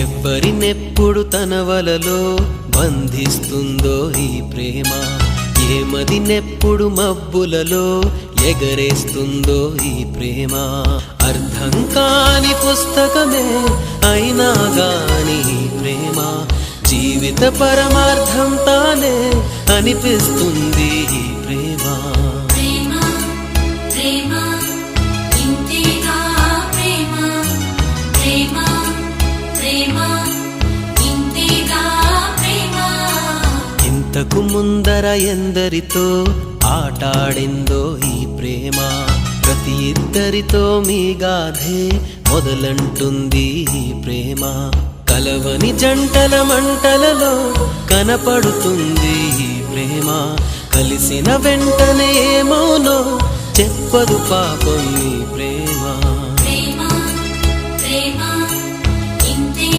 ఎవ్వరినెప్పుడు తన వలలో బంధిస్తుందో ఈ ప్రేమ, ఏమదినెప్పుడు మబ్బులలో ఎగరేస్తుందో ఈ ప్రేమ. అర్థం కాని పుస్తకమే అయినా గాని ఈ ప్రేమ జీవిత పరమార్థం తానే అనిపిస్తుంది ఈ ప్రేమ. ఇంతకు ముందర ఎందరితో ఆటాడిందో ఈ ప్రేమ, ప్రతి ఇద్దరితో మీ గాథే మొదలంటుంది ఈ ప్రేమ. కలవని జంటల మంటలలో కనపడుతుంది ఈ ప్రేమ, కలిసిన వెంటనే ఏమోనో చెప్పదు పాపం ఈ ప్రేమ.